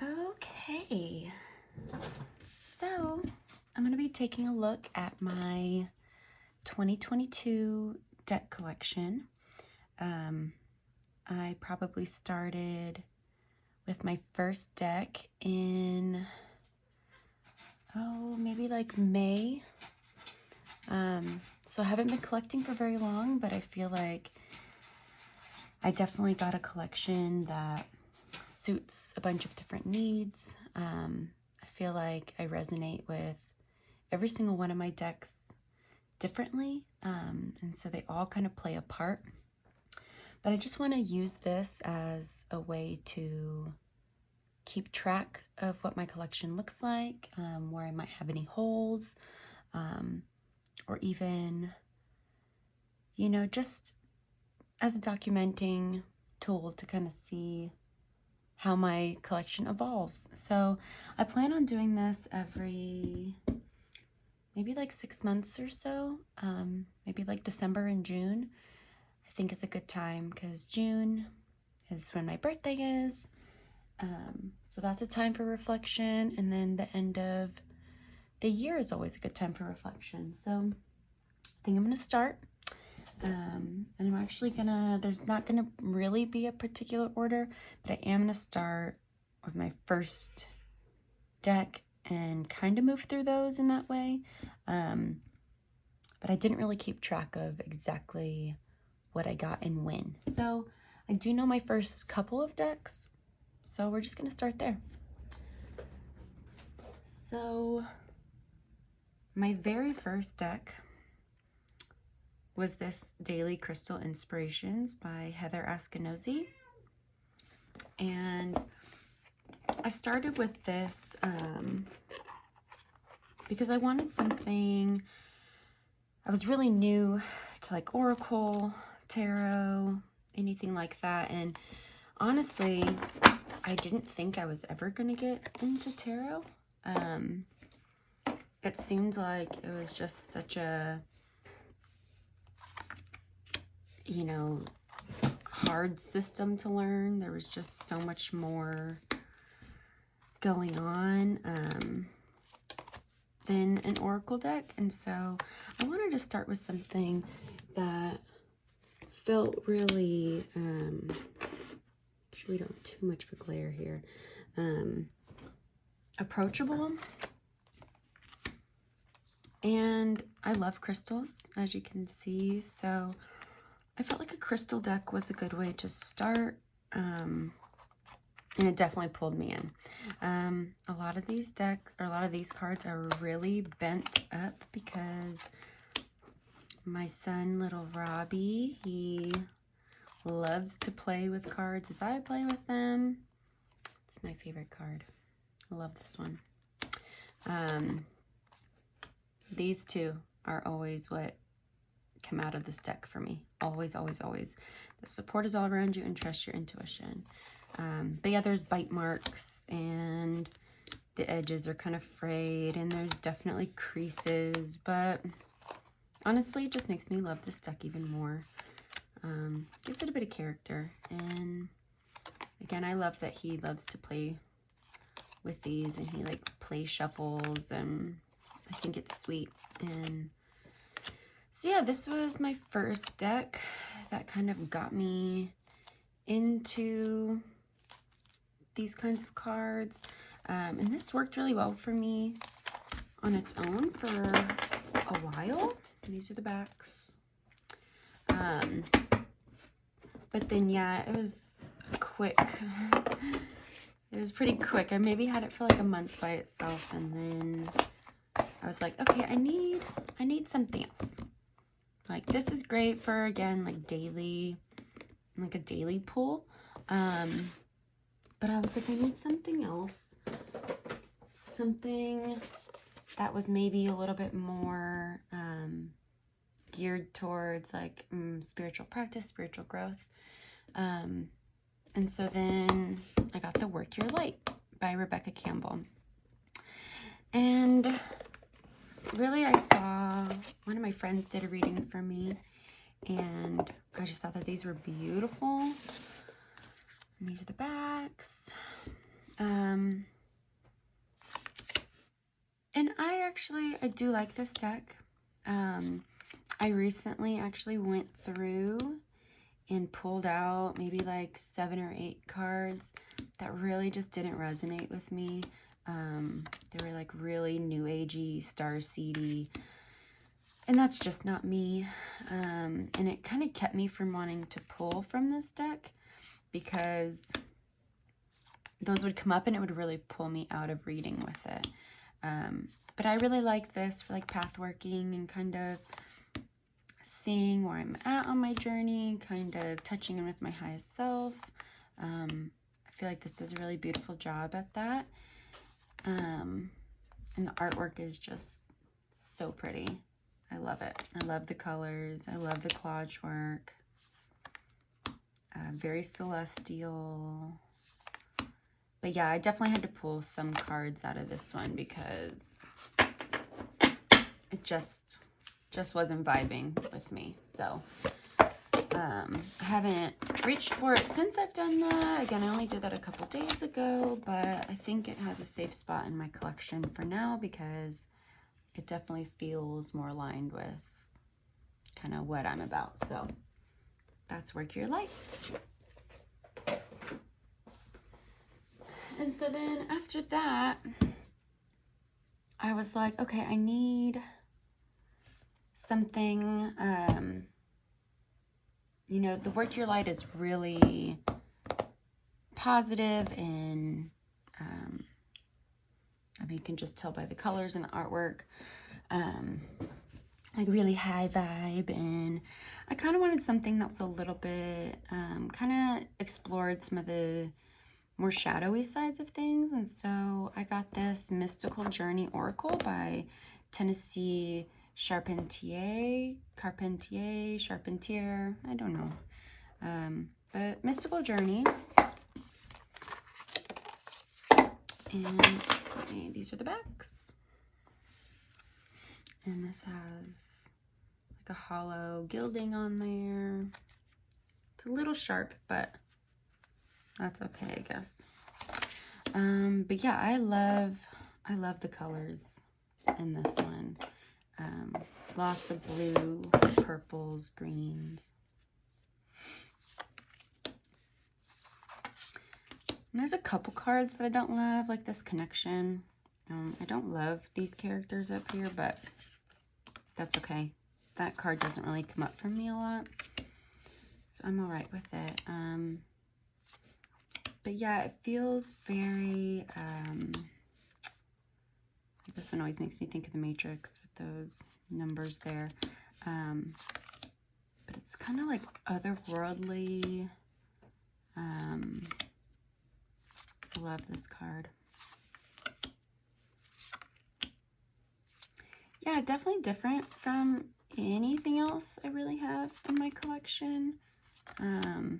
Okay, so I'm going to be taking a look at my 2022 deck collection. I probably started with my first deck in, maybe like May. So I haven't been collecting for very long, but I feel like I definitely got a collection that suits a bunch of different needs. I feel like I resonate with every single one of my decks differently, and so they all kind of play a part. But I just want to use this as a way to keep track of what my collection looks like, where I might have any holes, or even, just as a documenting tool to kind of see how my collection evolves. So I plan on doing this every maybe like 6 months or so, maybe like December and June. I think is a good time because June is when my birthday is. So that's a time for reflection, and then the end of the year is always a good time for reflection. So I think I'm gonna start. And I'm actually there's not gonna really be a particular order, but I am gonna start with my first deck and kind of move through those in that way. But I didn't really keep track of exactly what I got and when. So I do know my first couple of decks, so we're just gonna start there. So my very first deck was this Daily Crystal Inspirations by Heather Askinosie. And I started with this because I wanted something. I was really new to like Oracle, Tarot, anything like that. And honestly, I didn't think I was ever going to get into Tarot. It seemed like it was just such a, hard system to learn. There was just so much more going on than an Oracle deck. And so I wanted to start with something that felt really, we don't have too much of a glare here, approachable. And I love crystals, as you can see, so I felt like a crystal deck was a good way to start, and it definitely pulled me in. A lot of these decks, or a lot of these cards are really bent up because my son, little Robbie, he loves to play with cards as I play with them. It's my favorite card. I love this one. These two are always what come out of this deck for me. Always, always, always. The support is all around you and trust your intuition. But yeah, there's bite marks and the edges are kind of frayed and there's definitely creases, but honestly, it just makes me love this deck even more. Gives it a bit of character. And again, I love that he loves to play with these and he like play shuffles, and I think it's sweet. And so yeah, this was my first deck that kind of got me into these kinds of cards. And this worked really well for me on its own for a while. These are the backs. But then yeah, it was quick. It was pretty quick. I maybe had it for like a month by itself, and then I was like, okay, I need something else. Like this is great for, again, like daily, like a daily pull. But I was like, I need something else. Something that was maybe a little bit more geared towards like spiritual practice, spiritual growth. And so then I got the Work Your Light by Rebecca Campbell. And really, I saw one of my friends did a reading for me, and I just thought that these were beautiful. And these are the backs. And I do like this deck. I recently actually went through and pulled out maybe like 7 or 8 cards that really just didn't resonate with me. They were like really new agey, star seedy, and that's just not me. And it kind of kept me from wanting to pull from this deck because those would come up and it would really pull me out of reading with it. But I really like this for like path working and kind of seeing where I'm at on my journey, kind of touching in with my highest self. I feel like this does a really beautiful job at that. And the artwork is just so pretty. I love it. I love the colors. I love the collage work. Very celestial. But yeah, I definitely had to pull some cards out of this one because it just wasn't vibing with me. So I haven't reached for it since I've done that. Again, I only did that a couple days ago, but I think it has a safe spot in my collection for now because it definitely feels more aligned with kind of what I'm about. So that's Work Your Light. And so then after that, I was like, okay, I need something, you know, the Work Your Light is really positive and, I mean, you can just tell by the colors and the artwork, like really high vibe. And I kind of wanted something that was a little bit, kind of explored some of the more shadowy sides of things. And so I got this Mystical Journey Oracle by Tennessee Charpentier, I don't know. But Mystical Journey. And let's see, these are the backs. And this has like a hollow gilding on there. It's a little sharp, but that's okay, I guess. But yeah, I love the colors in this one. Lots of blue, purples, greens. And there's a couple cards that I don't love, like this Connection. I don't love these characters up here, but that's okay. That card doesn't really come up for me a lot, so I'm all right with it. But yeah, it feels very, this one always makes me think of the Matrix with those numbers there. But it's kind of like otherworldly. I love this card. Yeah, definitely different from anything else I really have in my collection. I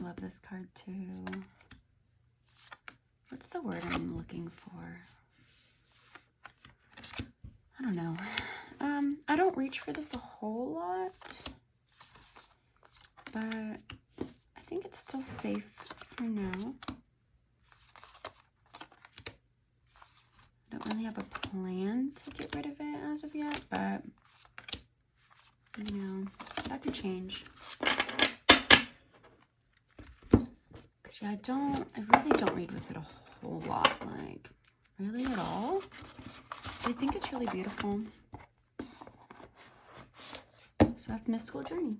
love this card too. What's the word I'm looking for? I don't know. I don't reach for this a whole lot, but I think it's still safe for now. I don't really have a plan to get rid of it as of yet, but you know, that could change. Cause yeah, I really don't read with it a whole lot, like really at all. I think it's really beautiful. So that's Mystical Journey.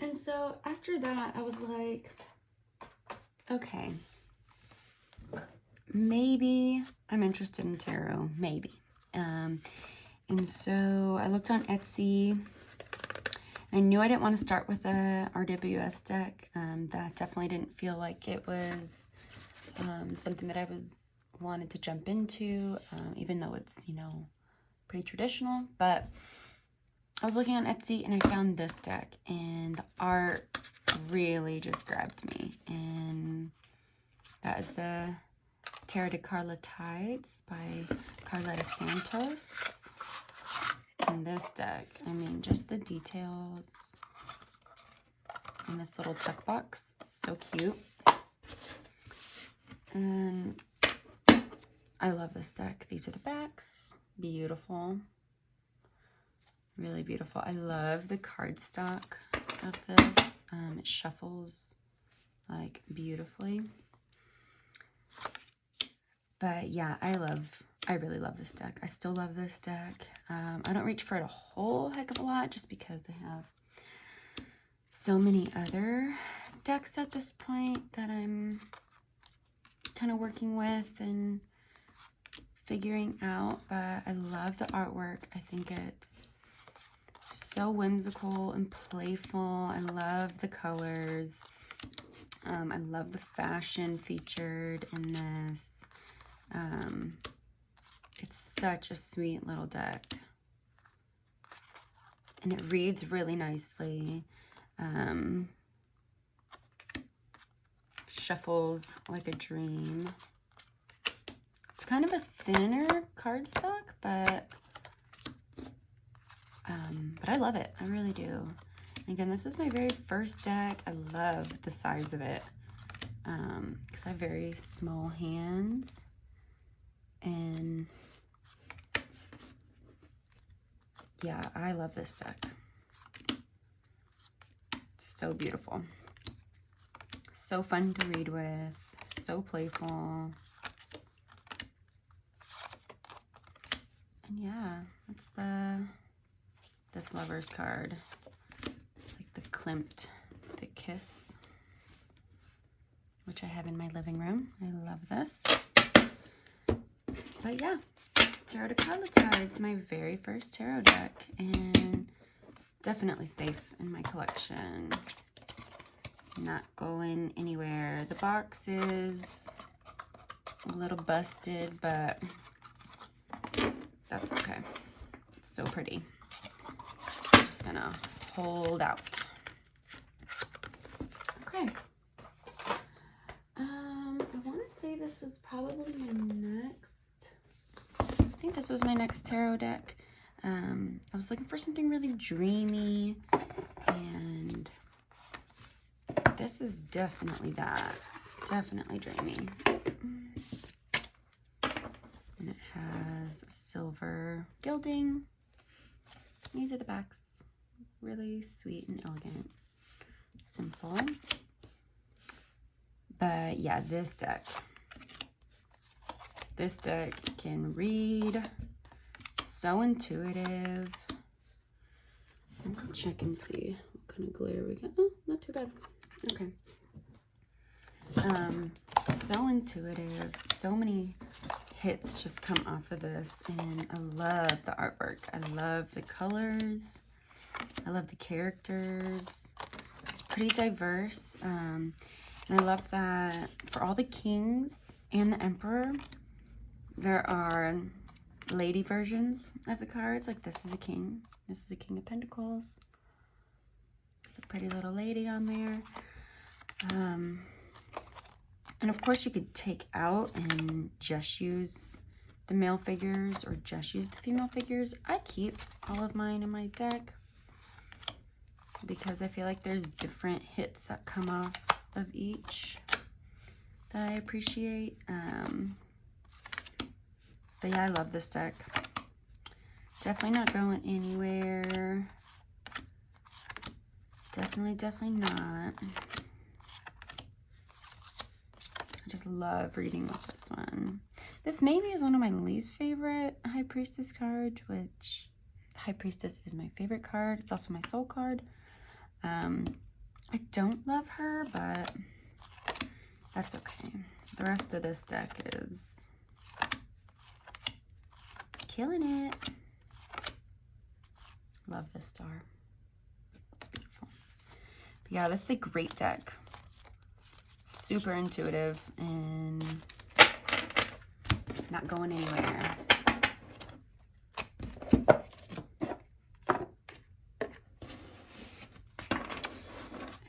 And so after that, I was like, okay, maybe I'm interested in tarot, maybe. And so I looked on Etsy. I knew I didn't want to start with a RWS deck. That definitely didn't feel like it was something that I wanted to jump into, even though it's, you know, pretty traditional. But I was looking on Etsy and I found this deck, and the art really just grabbed me. And that is the Tarot de Carlotydes by Carletta Santos. And this deck, I mean, just the details. in this little tuck box. So cute. And I love this deck. These are the backs. Beautiful. Really beautiful. I love the cardstock of this. It shuffles like beautifully. But yeah, I really love this deck. I still love this deck. I don't reach for it a whole heck of a lot just because I have so many other decks at this point that I'm kind of working with and figuring out. But I love the artwork. I think it's so whimsical and playful. I love the colors. I love the fashion featured in this. It's such a sweet little deck. And it reads really nicely. Shuffles like a dream. It's kind of a thinner cardstock, but I love it. I really do. And again, this was my very first deck. I love the size of it because I have very small hands. And yeah, I love this deck. It's so beautiful. So fun to read with. So playful. And yeah, that's this Lover's card. It's like the Klimt, the Kiss, which I have in my living room. I love this. But yeah, Tarot de Carlotydes, my very first tarot deck, and definitely safe in my collection. Not going anywhere. The box is a little busted, but that's okay. It's so pretty. I'm just gonna hold out. Okay. I want to say this was probably my next. I think this was my next tarot deck. I was looking for something really dreamy, and this is definitely that. Definitely dreamy. And it has silver gilding. These are the backs. Really sweet and elegant. Simple. But yeah, this deck can read. So intuitive. I'm gonna check and see what kind of glare we got. Oh, not too bad. Okay. So intuitive. So many hits just come off of this, and I love the artwork. I love the colors. I love the characters. It's pretty diverse. And I love that for all the kings and the emperor, there are lady versions of the cards. Like this is a king. This is a King of Pentacles. It's a pretty little lady on there. And of course you could take out and just use the male figures or just use the female figures. I keep all of mine in my deck because I feel like there's different hits that come off of each that I appreciate. But yeah, I love this deck. Definitely not going anywhere. Definitely not. I just love reading with this one. This maybe is one of my least favorite High Priestess cards, which High Priestess is my favorite card. It's also my soul card. I don't love her, but that's okay. The rest of this deck is killing it. Love this star. It's beautiful. But yeah, this is a great deck. Super intuitive and not going anywhere.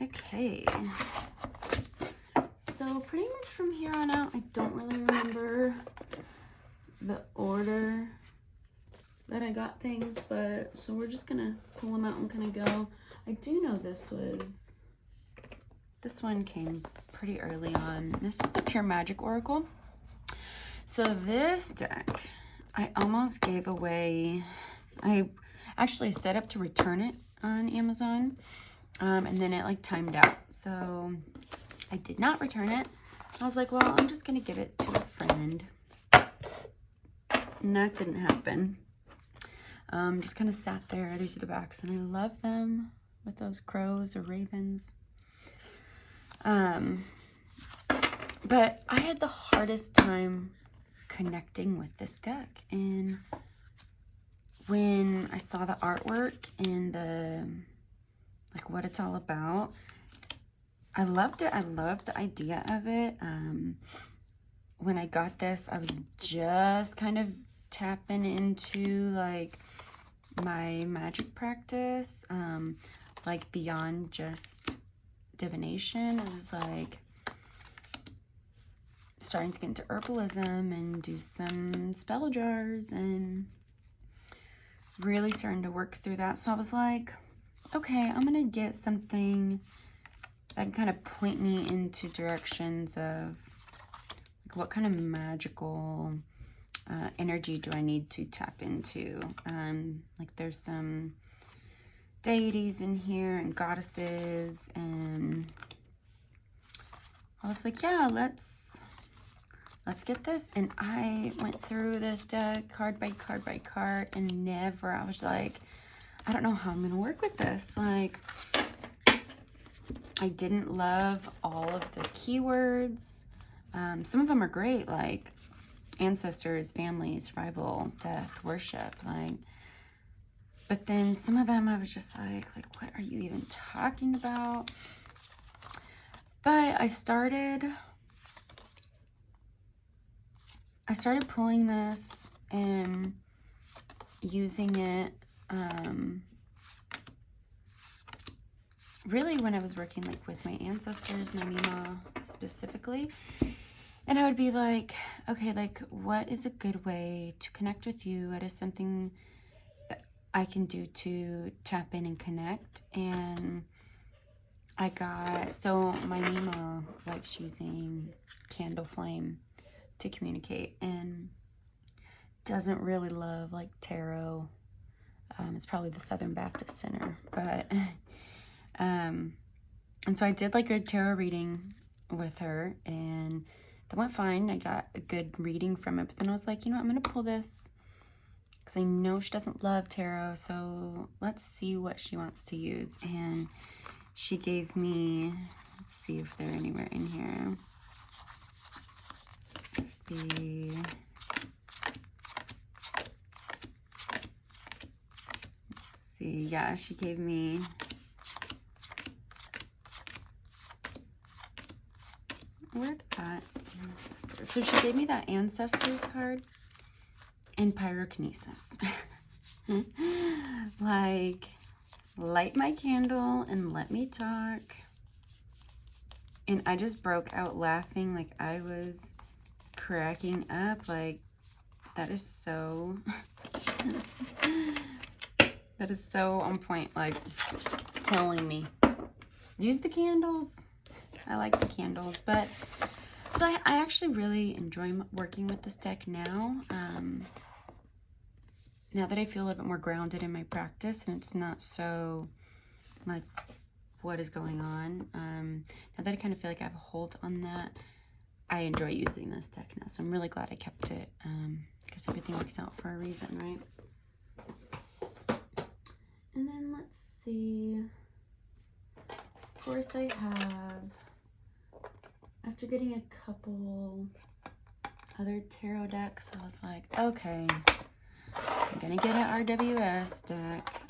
Okay. So pretty much from here on out, I don't really remember the order that I got things, but so we're just gonna pull them out and kind of go. I do know this was This one came pretty early on. This is the Pure Magic Oracle. So this deck, I almost gave away. I actually set up to return it on Amazon, and then it like timed out. So I did not return it. I was like, well, I'm just gonna give it to a friend. And that didn't happen. Just kind of sat there. These are the backs, and I love them with those crows or ravens. But I had the hardest time connecting with this deck, and when I saw the artwork and the like what it's all about, I loved it. I loved the idea of it. When I got this, I was just kind of tapping into like my magic practice, like beyond just divination. I was like starting to get into herbalism and do some spell jars and really starting to work through that. So I was like, okay, I'm gonna get something that can kind of point me into directions of like what kind of magical energy do I need to tap into. Like there's some deities in here and goddesses, and I was like, yeah, let's get this. And I went through this deck card by card by card, and never, I was like, I don't know how I'm gonna work with this. Like, I didn't love all of the keywords. Some of them are great, like ancestors, family, survival, death, worship, like, but then some of them I was just like what are you even talking about? But I started pulling this and using it really when I was working like with my ancestors, my Mima specifically. And I would be like, okay, like what is a good way to connect with you? What is something that I can do to tap in and connect? And I got, so my Mima likes using candle flame to communicate and doesn't really love like tarot. It's probably the Southern Baptist Center, but and so I did like a tarot reading with her, and that went fine. I got a good reading from it, but then I was like, you know what, I'm gonna pull this because I know she doesn't love tarot, so let's see what she wants to use. And she gave me, let's see if they're anywhere in here. Let's see, yeah, she gave me where'd that ancestors? So she gave me that ancestors card and pyrokinesis. Like, light my candle and let me talk. And I just broke out laughing, like I was cracking up. Like, that is so that is so on point, like telling me use the candles. I like the candles. But so I actually really enjoy working with this deck now. Now that I feel a little bit more grounded in my practice and it's not so like what is going on, now that I kind of feel like I have a hold on that, I enjoy using this deck now. So I'm really glad I kept it, because everything works out for a reason, right? And then let's see, of course I have, after getting a couple other tarot decks, I was like, okay, I'm gonna get an RWS deck.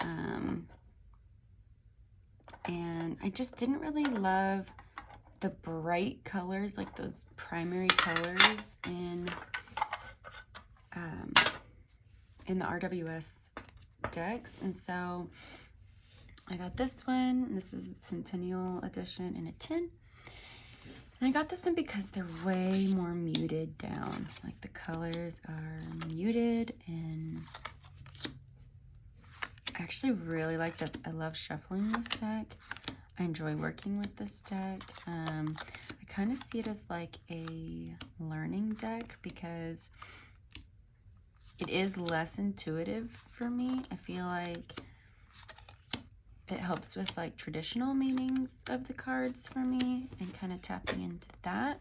And I just didn't really love the bright colors, like those primary colors in the RWS decks. And so I got this one. This is the Centennial edition in a tin. And I got this one because they're way more muted down. Like the colors are muted, and I actually really like this. I love shuffling this deck. I enjoy working with this deck. I kind of see it as like a learning deck because it is less intuitive for me. I feel like it helps with like traditional meanings of the cards for me and kind of tapping into that.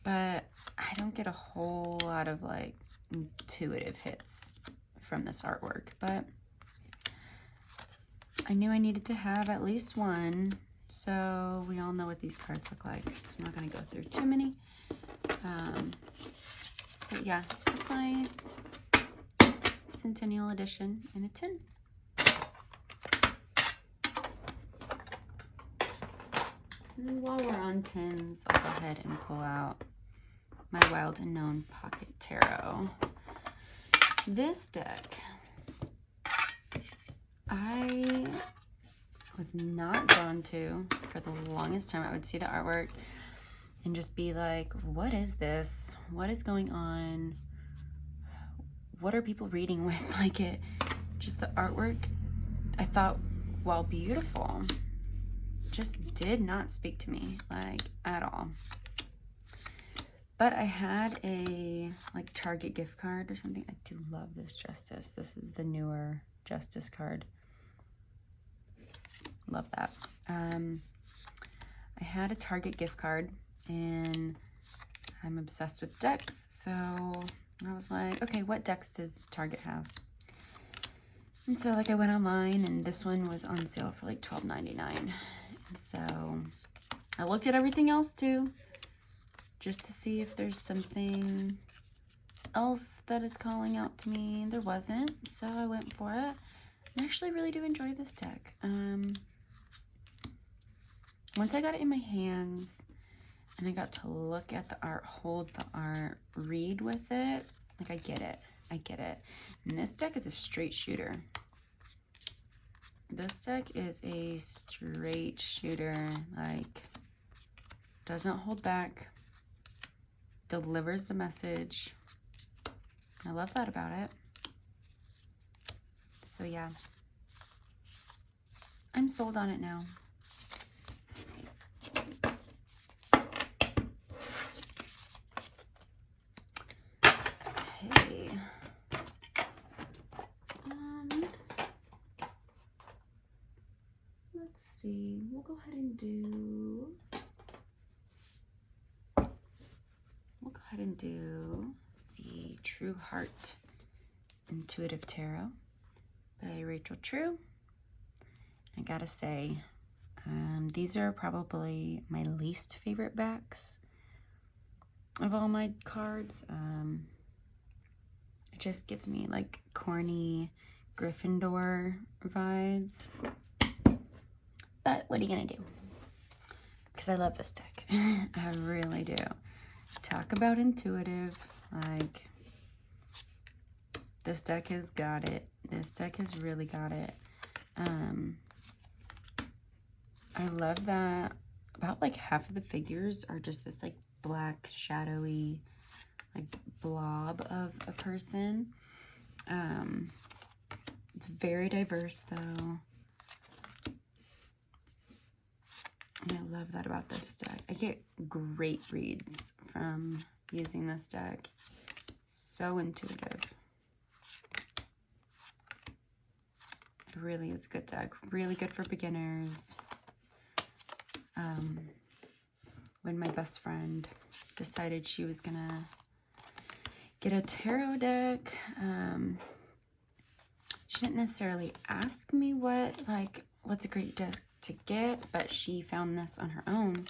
But I don't get a whole lot of like intuitive hits from this artwork. But I knew I needed to have at least one. So we all know what these cards look like. So I'm not going to go through too many. But yeah, that's my Centennial edition in a tin. And while we're on tins, I'll go ahead and pull out my Wild Unknown Pocket Tarot. This deck, I was not drawn to for the longest time. I would see the artwork and just be like, what is this? What is going on? What are people reading with? Like it, just the artwork, I thought, while beautiful, just did not speak to me, like, at all. But I had a, like, Target gift card or something. I do love this Justice. This is the newer Justice card. Love that. I had a Target gift card, and I'm obsessed with decks, so I was like, okay, what decks does Target have? And so, like, I went online, and this one was on sale for, like, $12.99. So I looked at everything else too, just to see if there's something else that is calling out to me. There wasn't, so I went for it. I actually really do enjoy this deck. Once I got it in my hands and I got to look at the art, hold the art, read with it, like, I get it. I get it. And this deck is a straight shooter. This deck is a straight shooter, like, does not hold back, delivers the message. I love that about it. So yeah, I'm sold on it now. Okay. Let's see. We'll go ahead and do the True Heart Intuitive Tarot by Rachel True. I gotta say, these are probably my least favorite backs of all my cards. It just gives me like corny Gryffindor vibes. But what are you gonna do? Because I love this deck. I really do. Talk about intuitive. Like, this deck has got it. This deck has really got it. I love that about like half of the figures are just this like black shadowy like blob of a person. It's very diverse though. And I love that about this deck. I get great reads from using this deck. So intuitive. It really is a good deck. Really good for beginners. When my best friend decided she was gonna get a tarot deck, she didn't necessarily ask me what's a great deck to get, but she found this on her own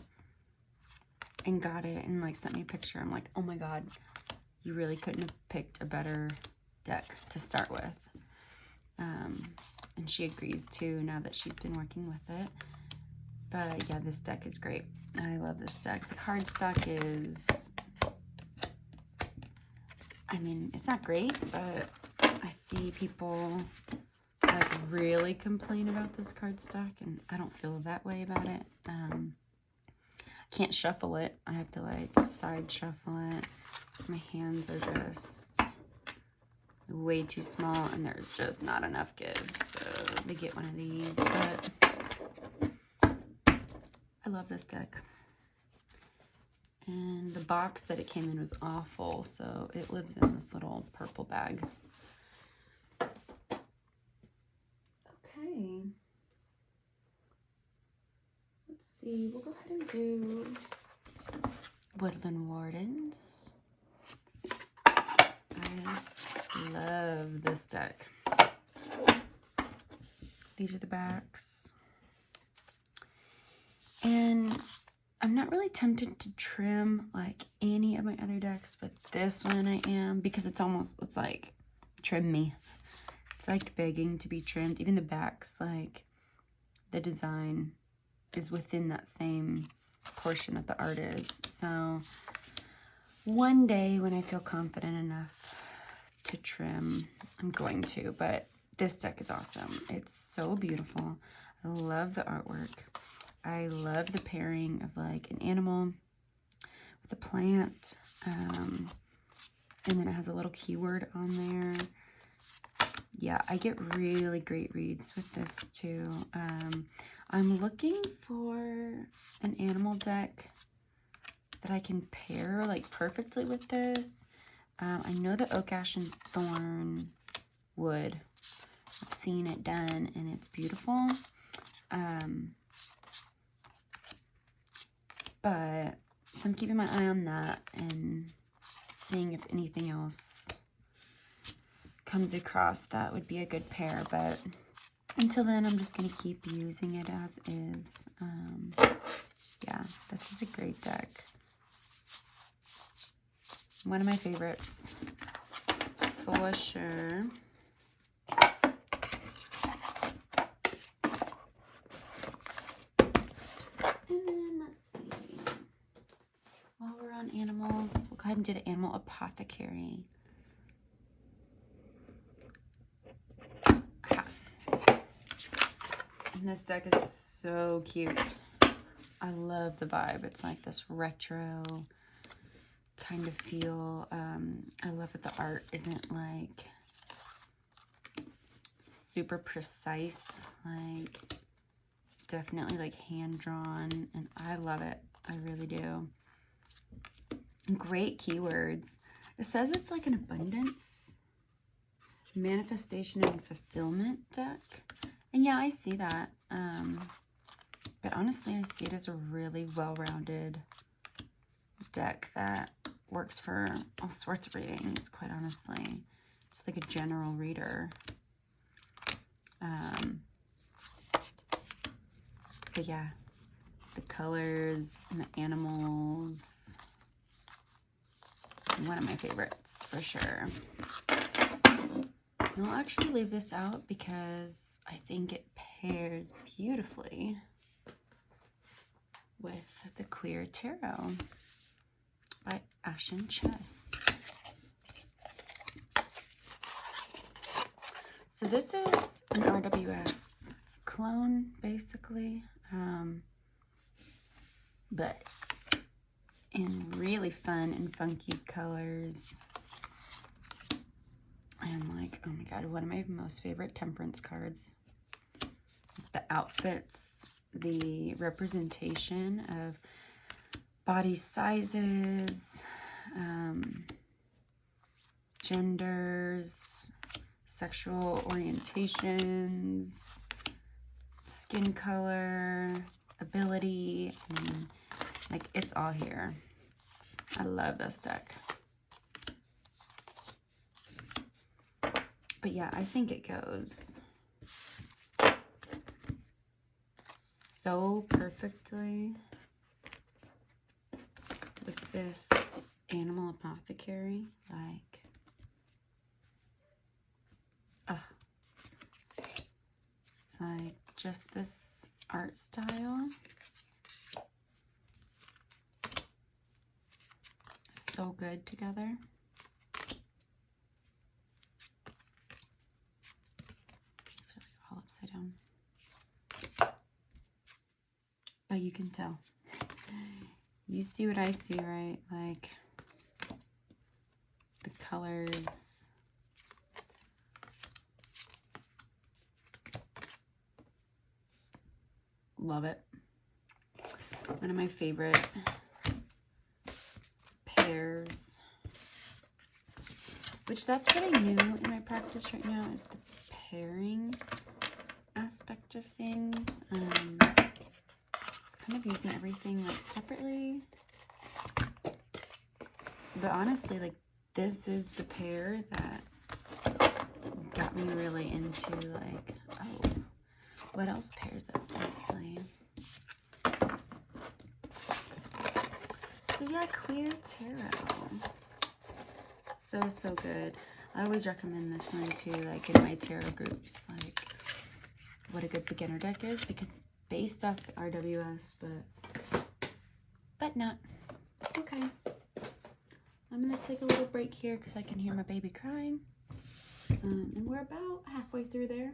and got it and like sent me a picture. I'm like, oh my god, you really couldn't have picked a better deck to start with. And she agrees too now that she's been working with it. But yeah, this deck is great. I love this deck. The cardstock is, I mean, it's not great, but I see people like really complain about this cardstock, and I don't feel that way about it. I can't shuffle it. I have to like side shuffle it. My hands are just way too small, and there's just not enough give, so they get one of these. But love this deck. And the box that it came in was awful, so it lives in this little purple bag. Okay. Let's see, we'll go ahead and do Woodland Wardens. I love this deck. These are the backs. And I'm not really tempted to trim like any of my other decks, but this one I am, because it's like, trim me. It's like begging to be trimmed. Even the backs, like the design is within that same portion that the art is. So one day when I feel confident enough to trim, I'm going to, but this deck is awesome. It's so beautiful. I love the artwork. I love the pairing of like an animal with a plant. And then it has a little keyword on there. Yeah, I get really great reads with this too. I'm looking for an animal deck that I can pair like perfectly with this. I know that Oak, Ash, and Thorn would. I've seen it done and it's beautiful. But I'm keeping my eye on that and seeing if anything else comes across that would be a good pair. But until then, I'm just going to keep using it as is. Yeah, this is a great deck. One of my favorites, for sure. And then let's see. While we're on animals, we'll go ahead and do the Animal Apothecary. Aha. And this deck is so cute. I love the vibe. It's like this retro kind of feel. I love that the art isn't like super precise, like definitely like hand drawn, and I love it. I really do. Great keywords. It says it's like an abundance, manifestation, and fulfillment deck, and yeah, I see that. But honestly, I see it as a really well-rounded deck that works for all sorts of readings, quite honestly. Just like a general reader. But yeah, the colors and the animals, one of my favorites for sure. And I'll actually leave this out because I think it pairs beautifully with the Queer Tarot by Ashen Chess. So this is an RWS clone, basically, but in really fun and funky colors. And like, oh my god, one of my most favorite temperance cards. The outfits, the representation of body sizes, genders, sexual orientations, skin color, ability, and like it's all here. I love this deck. But yeah, I think it goes so perfectly with this Animal Apothecary. Like, it's like just this art style. So good together. It's really all upside down. But you can tell. You see what I see, right? Like the colors. Love it. One of my favorite pairs, which that's pretty new in my practice right now, is the pairing aspect of things. It's kind of using everything like separately, but honestly, like, this is the pair that got me really into, like, oh, what else pairs up nicely? So yeah, Queer Tarot. So good. I always recommend this one too, like in my tarot groups, like what a good beginner deck is, because based off the RWS, but not. Okay. I'm gonna take a little break here because I can hear my baby crying. And we're about halfway through there.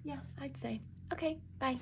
Yeah, I'd say. Okay, bye.